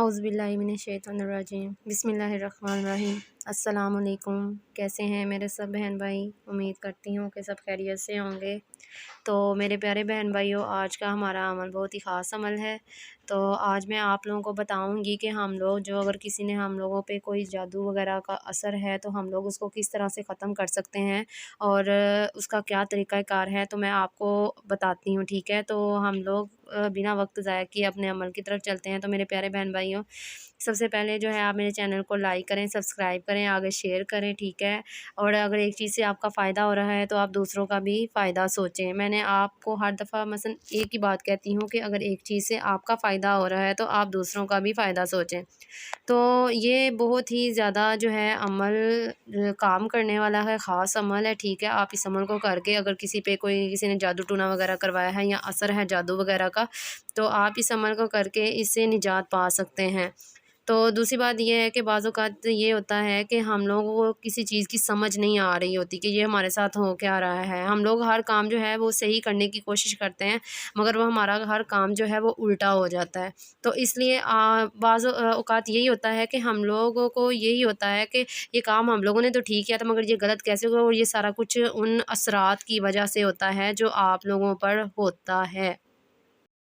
औज़ुबिल्लाहिमिनश्शैतानिर्रजीम बिस्मिल्लाहिर्रहमानिर्रहीम। अस्सलाम वालेकुम। कैसे हैं मेरे सब बहन भाई? उम्मीद करती हूँ कि सब खैरियत से होंगे। तो मेरे प्यारे बहन भाइयों, आज का हमारा अमल बहुत ही ख़ास अमल है। तो आज मैं आप लोगों को बताऊंगी कि हम लोग जो अगर किसी ने हम लोगों पे कोई जादू वगैरह का असर है तो हम लोग उसको किस तरह से ख़त्म कर सकते हैं और उसका क्या तरीक़ाकार है, तो मैं आपको बताती हूँ। ठीक है, तो हम लोग बिना वक्त ज़ाया किए अपने अमल की तरफ चलते हैं। तो मेरे प्यारे बहन भाइयों, सबसे पहले जो है आप मेरे चैनल को लाइक करें, सब्सक्राइब करें, आगे शेयर करें। ठीक है, और अगर एक चीज़ से आपका फ़ायदा हो रहा है तो आप दूसरों का भी फ़ायदा सोचें। मैंने आपको हर दफ़ा मसलन एक ही बात कहती हूँ कि अगर एक चीज़ से आपका फ़ायदा हो रहा है तो आप दूसरों का भी फ़ायदा सोचें। तो ये बहुत ही ज़्यादा जो है अमल काम करने वाला है, ख़ास अमल है। ठीक है, आप इस अमल को करके अगर किसी ने जादू टूना वगैरह करवाया है या असर है जादू वगैरह का, तो आप इस अमल को करके इससे निजात पा सकते हैं। तो दूसरी बात ये है कि बाज़ औक़ात ये होता है कि हम लोगों को किसी चीज़ की समझ नहीं आ रही होती कि ये हमारे साथ हो क्या रहा है। हम लोग हर काम जो है वो सही करने की कोशिश करते हैं, मगर वो हमारा हर काम जो है वो उल्टा हो जाता है। तो इसलिए बाज़ औक़ात यही होता है कि हम लोगों को यही होता है कि ये काम हम लोगों ने तो ठीक किया था, मगर ये गलत कैसे हुआ, और ये सारा कुछ उन असरात की वजह से होता है जो आप लोगों पर होता है।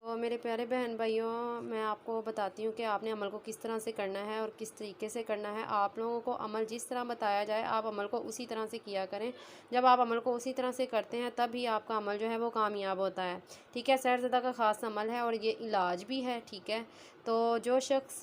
तो मेरे प्यारे बहन भाइयों, मैं आपको बताती हूँ कि आपने अमल को किस तरह से करना है और किस तरीके से करना है। आप लोगों को अमल जिस तरह बताया जाए आप अमल को उसी तरह से किया करें। जब आप अमल को उसी तरह से करते हैं तब ही आपका अमल जो है वो कामयाब होता है। ठीक है, सहरज़दा का ख़ास अमल है और ये इलाज भी है। ठीक है, तो जो शख्स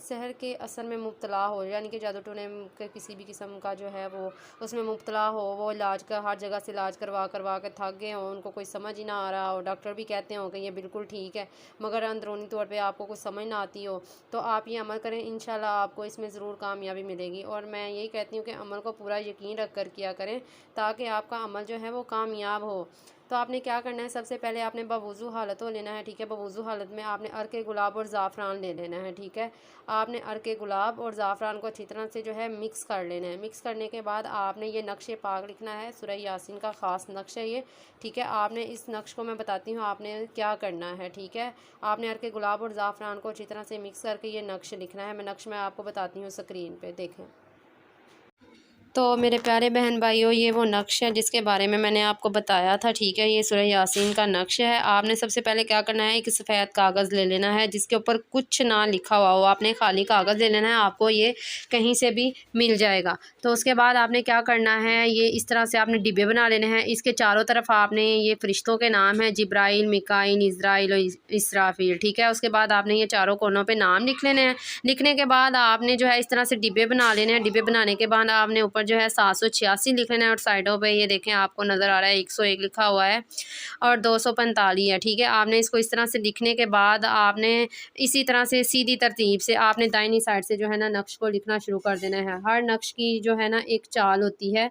शहर के असर में मुब्तला हो, यानी कि जादू टोने के किसी भी किस्म का जो है वो उसमें मुब्तला हो, वो इलाज का हर जगह से इलाज करवा करवा के थक गए हों, उनको कोई समझ ही ना आ रहा हो, डॉक्टर भी कहते हों कि ये बिल्कुल ठीक है, मगर अंदरूनी तौर पे आपको कुछ समझ ना आती हो, तो आप ये अमल करें। इंशाल्लाह आपको इसमें ज़रूर कामयाबी मिलेगी। और मैं यही कहती हूँ कि अमल को पूरा यकीन रख कर किया करें ताकि आपका अमल जो है वो कामयाब हो। तो आपने क्या करना है, सबसे पहले आपने बवुज़ू हालत हो लेना है। ठीक है, बवुज़ू हालत में आपने अर्क गुलाब और ज़ाफ़रान ले लेना है। ठीक है, आपने अर्क गुलाब और ज़ाफ़रान को अच्छी तरह से जो है मिक्स कर लेना है। मिक्स करने के बाद आपने ये नक्शे पाक लिखना है, सूरह यासीन का ख़ास नक्श है ये। ठीक है, आपने इस नक्श को मैं बताती हूँ आपने क्या करना है। ठीक है, आपने अर्क गुलाब और ज़ाफ़रान को अच्छी तरह से मिक्स करके ये नक्श लिखना है। मैं आपको बताती हूँ स्क्रीन पर देखें। तो मेरे प्यारे बहन भाइयों, ये वो नक्श है जिसके बारे में मैंने आपको बताया था। ठीक है, ये सूरह यासीन का नक्श है। आपने सबसे पहले क्या करना है, एक सफ़ेद कागज़ ले लेना है जिसके ऊपर कुछ ना लिखा हुआ हो। आपने खाली कागज़ ले लेना है, आपको ये कहीं से भी मिल जाएगा। तो उसके बाद आपने क्या करना है, ये इस तरह से आपने डिब्बे बना लेने हैं। इसके चारों तरफ आपने ये फ़रिश्तों के नाम हैं, जिब्राइल, मिकाईल, इज़राइल और इसराफील। ठीक है, उसके बाद आपने ये चारों कोनों पे नाम लिख लेने हैं। लिखने के बाद आपने जो है इस तरह से डिब्बे बना लेने हैं। डिब्बे बनाने के बाद आपने ऊपर जो है 786 लिख लेना है और साइडों पे ये देखें आपको नज़र आ रहा है 101 लिखा हुआ है और 245 है। ठीक है, आपने इसको इस तरह से लिखने के बाद आपने इसी तरह से सीधी तरतीब से आपने दाहिनी साइड से जो है ना नक्श को लिखना शुरू कर देना है। हर नक्श की जो है ना एक चाल होती है,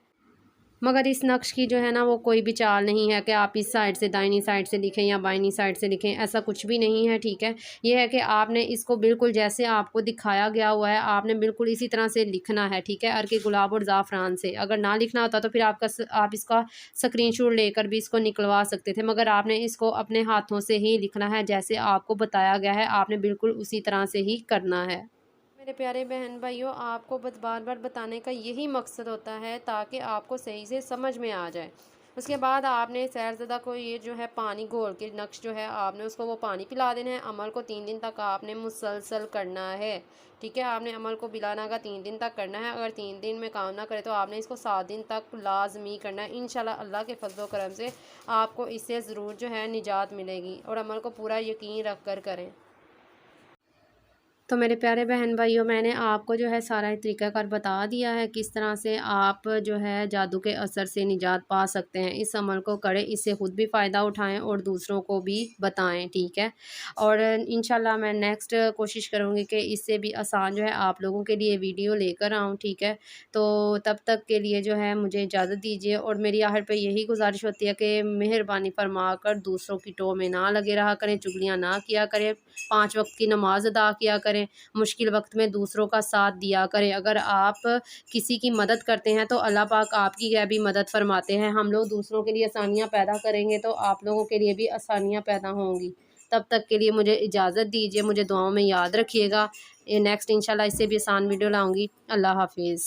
मगर इस नक्श की जो है ना वो कोई भी चाल नहीं है कि आप इस साइड से दाहिनी साइड से लिखें या बाइनी साइड से लिखें, ऐसा कुछ भी नहीं है। ठीक है, ये है कि आपने इसको बिल्कुल जैसे आपको दिखाया गया हुआ है आपने बिल्कुल इसी तरह से लिखना है। ठीक है, अर्क गुलाब और ज़ाफ़रान से। अगर ना लिखना होता तो फिर आप इसका स्क्रीनशॉट लेकर भी इसको निकलवा सकते थे, मगर आपने इसको अपने हाथों से ही लिखना है जैसे आपको बताया गया है, आपने बिल्कुल उसी तरह से ही करना है। मेरे प्यारे बहन भाइयों, आपको बस बार बार बताने का यही मकसद होता है ताकि आपको सही से समझ में आ जाए। उसके बाद आपने सैरज़दा को ये जो है पानी घोल के नक्श जो है आपने उसको वो पानी पिला देना है। अमल को 3 दिन तक आपने मुसलसल करना है। ठीक है, आपने अमल को बिलाना का 3 दिन तक करना है। अगर 3 दिन में काम ना करे तो आपने इसको 7 दिन तक लाजमी करना है। इंशाल्लाह अल्लाह के फजल करम से आपको इससे ज़रूर जो है निजात मिलेगी। और अमल को पूरा यकीन रख कर करें। तो मेरे प्यारे बहन भाइयों, मैंने आपको जो है सारा तरीक़ाकार बता दिया है किस तरह से आप जो है जादू के असर से निजात पा सकते हैं। इस अमल को करें, इससे ख़ुद भी फ़ायदा उठाएं और दूसरों को भी बताएं। ठीक है, और इंशाल्लाह मैं नेक्स्ट कोशिश करूँगी कि इससे भी आसान जो है आप लोगों के लिए वीडियो लेकर आऊँ। ठीक है, तो तब तक के लिए जो है मुझे इजाज़त दीजिए और मेरी आहट पे यही गुजारिश होती है कि मेहरबानी फरमा कर दूसरों की टोह में ना लगे रहा करें, चुगलियाँ ना किया करें, 5 वक्त की नमाज अदा किया करें, मुश्किल वक्त में दूसरों का साथ दिया करें। अगर आप किसी की मदद करते हैं तो अल्लाह पाक आपकी यह भी मदद फरमाते हैं। हम लोग दूसरों के लिए आसानियाँ पैदा करेंगे तो आप लोगों के लिए भी आसानियाँ पैदा होंगी। तब तक के लिए मुझे इजाज़त दीजिए, मुझे दुआओं में याद रखिएगा। नेक्स्ट इंशाल्लाह इससे भी आसान वीडियो लाऊंगी। अल्लाह हाफिज़।